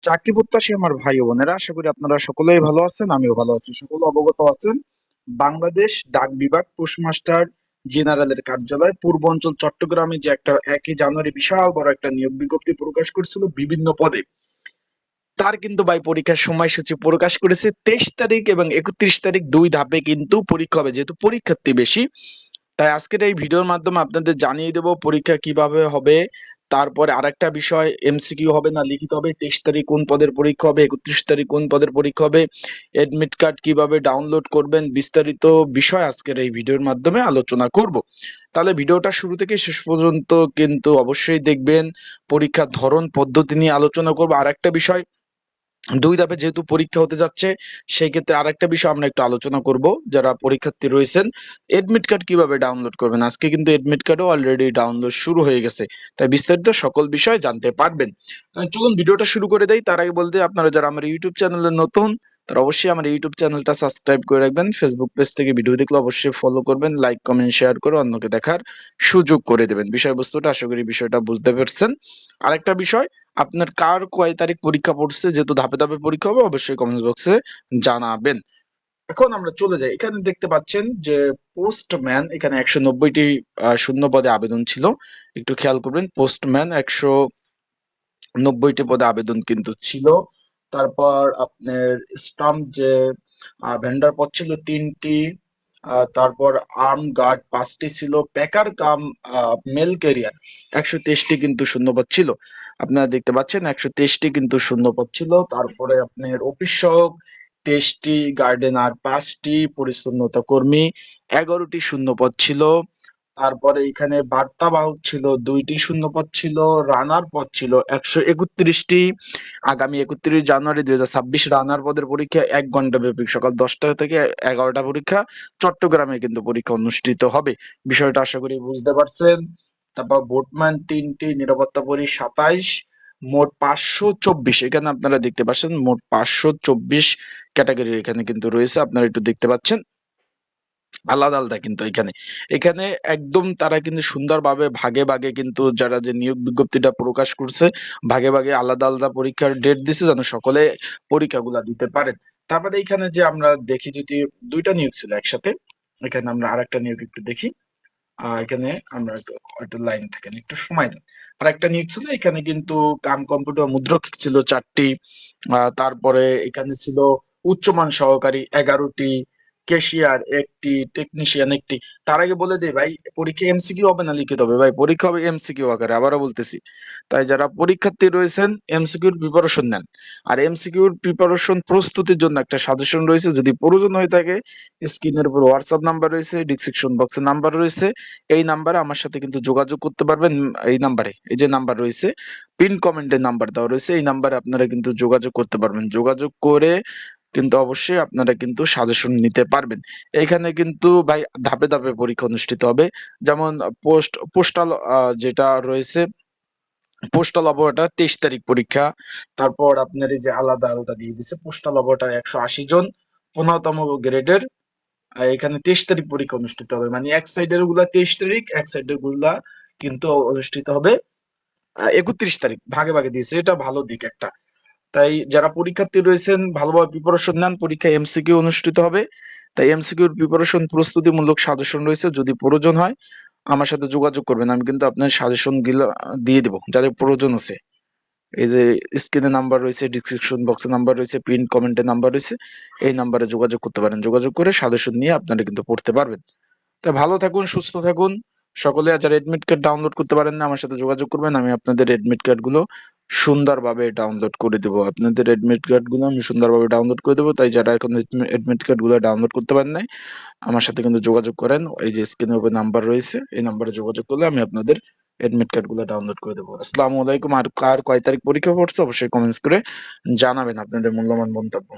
চাকরি প্রত্যাশী আমার ভাই ও বোনেরা, আশা করি আপনারা সকলেই ভালো আছেন। আমিও ভালো আছি। সকলে অবগত আছেন, বাংলাদেশ ডাক বিভাগ পোস্টমাস্টার জেনারেলের কার্যালয় পূর্ব অঞ্চল চট্টগ্রামে যে একটা 1 জানুয়ারি বিশাল বড় একটা নিয়োগ বিজ্ঞপ্তি প্রকাশ করেছিল বিভিন্ন পদে, তার কিন্তু ভাই পরীক্ষার সময়সূচি প্রকাশ করেছে। 23 তারিখ এবং 31 তারিখ 2 ধাপে কিন্তু পরীক্ষা হবে, যেহেতু পরীক্ষার্থী বেশি। তাই আজকের এই ভিডিওর মাধ্যমে আপনাদের জানিয়ে দেব পরীক্ষা কিভাবে হবে। তারপরে আরেকটা বিষয়, এমসিকিউ হবে না লিখিত হবে, 23 তারিখ কোন পদের পরীক্ষা হবে, 31 তারিখ কোন পদের পরীক্ষা হবে, এডমিট কার্ড কিভাবে ডাউনলোড করবেন, বিস্তারিত বিষয় আজকের এই ভিডিওর মাধ্যমে আলোচনা করব। তাহলে ভিডিওটা শুরু থেকে শেষ পর্যন্ত কিন্তু অবশ্যই দেখবেন। পরীক্ষার ধরন পদ্ধতি নিয়ে আলোচনা করব। আরেকটা বিষয়, 2 ধাপে যেহেতু পরীক্ষা হতে যাচ্ছে, সেই ক্ষেত্রে আরেকটা বিষয় আমরা একটু আলোচনা করব। যারা পরীক্ষার্থী রয়েছেন, এডমিট কার্ড কিভাবে ডাউনলোড করবেন। আজকে কিন্তু এডমিট কার্ডও অলরেডি ডাউনলোড শুরু হয়ে গেছে, তাই বিস্তারিত সকল বিষয় জানতে পারবেন। তাই চলুন ভিডিওটা শুরু করে দেই। তার আগে বলতে, আপনারা যারা আমার ইউটিউব চ্যানেলে নতুন, তারা অবশ্যই আমার ইউটিউব চ্যানেলটা সাবস্ক্রাইব করে রাখবেন। ফেসবুক পেজ থেকে ভিডিও দেখলে অবশ্যই ফলো করবেন, লাইক কমেন্ট শেয়ার করে অন্যকে দেখার সুযোগ করে দেবেন। বিষয়বস্তুটা আশা করি বিষয়টা বুঝতে পারছেন। আরেকটা বিষয়, আপনার কার কয় তারিখ পরীক্ষা পড়ছে, যেহেতু ধাপে ধাপে পরীক্ষা হবে, অবশ্যই কমেন্টস বক্সে জানাবেন। এখন আমরা চলে যাই। এখানে দেখতে পাচ্ছেন যে পোস্টম্যান, এখানে 190টি শূন্য পদে আবেদন ছিল। একটু খেয়াল করবেন, পোস্টম্যান 190টি পদে আবেদন কিন্তু ছিল। তারপর আপনার স্টাম্প যে ভেন্ডার পদ ছিল 3টি। তারপর আর্ম গার্ড 5টি ছিল। প্যাকার কাম মেল ক্যারিয়ার 123টি কিন্তু শূন্যপদ ছিল। আপনারা দেখতে পাচ্ছেন 123টি কিন্তু শূন্যপদ ছিল। তারপরে আপনার অফিস সহক 23টি, গার্ডেনার 5টি, পরিচ্ছন্নতা কর্মী 11টি শূন্যপদ ছিল। তারপরে এখানে বার্তাবাহক ছিল 2টি শূন্যপদ ছিল। রানার পদ ছিল 131টি। আগামী 31 জানুয়ারি 2026 রানার পদের পরীক্ষা 1 ঘন্টা ব্যাপী, সকাল 10টা থেকে 11টা পরীক্ষা। চট্টগ্রামে কিন্তু পরীক্ষা অনুষ্ঠিত হবে। বিষয়টা আশা করি বুঝতে পারছেন। তারপর বোটম্যান 3টি, নিরাপত্তা পরী 27, মোট 524। এখানে আপনারা দেখতে পাচ্ছেন মোট 524 ক্যাটাগরি এখানে কিন্তু রয়েছে, আপনারা একটু দেখতে পাচ্ছেন আলাদা আলাদা। কিন্তু এখানে এখানে একদম তারা কিন্তু সুন্দরভাবে ভাগে ভাগে কিন্তু যারা যে নিয়োগ বিজ্ঞপ্তিটা প্রকাশ করছে, ভাগে ভাগে আলাদা আলাদা পরীক্ষার ডেট দিছে, যেন সকলে পরীক্ষাগুলা দিতে পারেন। তারপরে এখানে যে আমরা দেখি, যদি 2টা নিয়োগ ছিল একসাথে, এখানে আমরা আরেকটা নিয়োগ একটু দেখি। এখানে আমরা একটু লাইন থাকেন, একটু সময় দেন। আর একটা নিয়োগ ছিল, এখানে কিন্তু কাম কম্পিউটার মুদ্রক ছিল 4টি। তারপরে এখানে ছিল উচ্চমান সহকারী 11টি, ক্যাশিয়ার 1টি, টেকনিশিয়ান 1টি। তার আগে বলে দেই ভাই, পরীক্ষা এমসিকিউ হবে না লিখিত হবে। ভাই পরীক্ষা হবে এমসিকিউ আকারে, আবারও বলতেছি। তাই যারা পরীক্ষার্থী রয়েছেন, এমসিকিউর প্রিপারেশন নেন। আর এমসিকিউর প্রিপারেশন প্রস্তুতির জন্য একটা সাজেশন রয়েছে, যদি প্রয়োজন হয়ে থাকে স্ক্রিনের উপর হোয়াটসঅ্যাপ নাম্বার রয়েছে, ডিসক্রিপশন বক্সে নাম্বার রয়েছে। এই নাম্বারে আমার সাথে কিন্তু যোগাযোগ করতে পারবেন। এই নাম্বারে, এই যে নাম্বার রয়েছে, পিন কমেন্টের নাম্বার দেওয়া রয়েছে, এই নাম্বারে আপনারা কিন্তু যোগাযোগ করতে পারবেন। যোগাযোগ করে কিন্তু অবশ্যই আপনারা কিন্তু সাজেশন নিতে পারবেন। এখানে কিন্তু ভাই ধাপে ধাপে পরীক্ষা অনুষ্ঠিত হবে। যেমন পোস্টাল যেটা রয়েছে, পোস্টাল অপারেটর 23 তারিখ পরীক্ষা। তারপর আপনার এই যে আলাদা আলাদা দিয়ে দিছে, পোস্টাল অপারেটর 180 জন, 15তম গ্রেডের। এখানে 23 তারিখ পরীক্ষা অনুষ্ঠিত হবে, মানে এক সাইডের গুলা 23 তারিখ, এক সাইডের গুলা কিন্তু অনুষ্ঠিত হবে 31 তারিখ। ভাগে ভাগে দিয়েছে, এটা ভালো দিক একটা। তাই যারা পরীক্ষার্থী রয়েছেন, ভালোভাবে প্রিপারেশন নেন। পরীক্ষা এমসিকিউ অনুষ্ঠিত হবে, তাই এমসিকিউর প্রিপারেশন প্রস্তুতিমূলক সাজেশন রয়েছে, যদি প্রয়োজন হয় আমার সাথে যোগাযোগ করবেন। আমি কিন্তু আপনার সাজেশন গুলো দিয়ে দেবো যাদের প্রয়োজন আছে। এই যে স্ক্রিনে নাম্বার রয়েছে, ডিসক্রিপশন বক্সে নাম্বার রয়েছে, পিন কমেন্টে নাম্বার রয়েছে, এই নাম্বারে যোগাযোগ করতে পারেন। যোগাযোগ করে সাজেশন নিয়ে আপনারা কিন্তু পড়তে পারবেন। তা ভালো থাকুন, সুস্থ থাকুন সকলে। আর যারা এডমিট কার্ড ডাউনলোড করতে পারেন না, আমার সাথে যোগাযোগ করবেন। আমি আপনাদের এডমিট কার্ড গুলো সুন্দরভাবে ডাউনলোড করে দেবো। আপনাদের এডমিট কার্ড গুলো আমি সুন্দরভাবে ডাউনলোড করে দেবো। তাই যারা এখন এডমিট কার্ড গুলো ডাউনলোড করতে পারেন নাই, আমার সাথে কিন্তু যোগাযোগ করেন। এই যে স্ক্রিনের উপর নাম্বার রয়েছে, এই নাম্বারে যোগাযোগ করলে আমি আপনাদের এডমিট কার্ড গুলো ডাউনলোড করে দেবো। আসসালামু আলাইকুম। আর কার কয় তারিখ পরীক্ষা পড়ছে অবশ্যই কমেন্টস করে জানাবেন আপনাদের মূল্যবান মন্তব্য।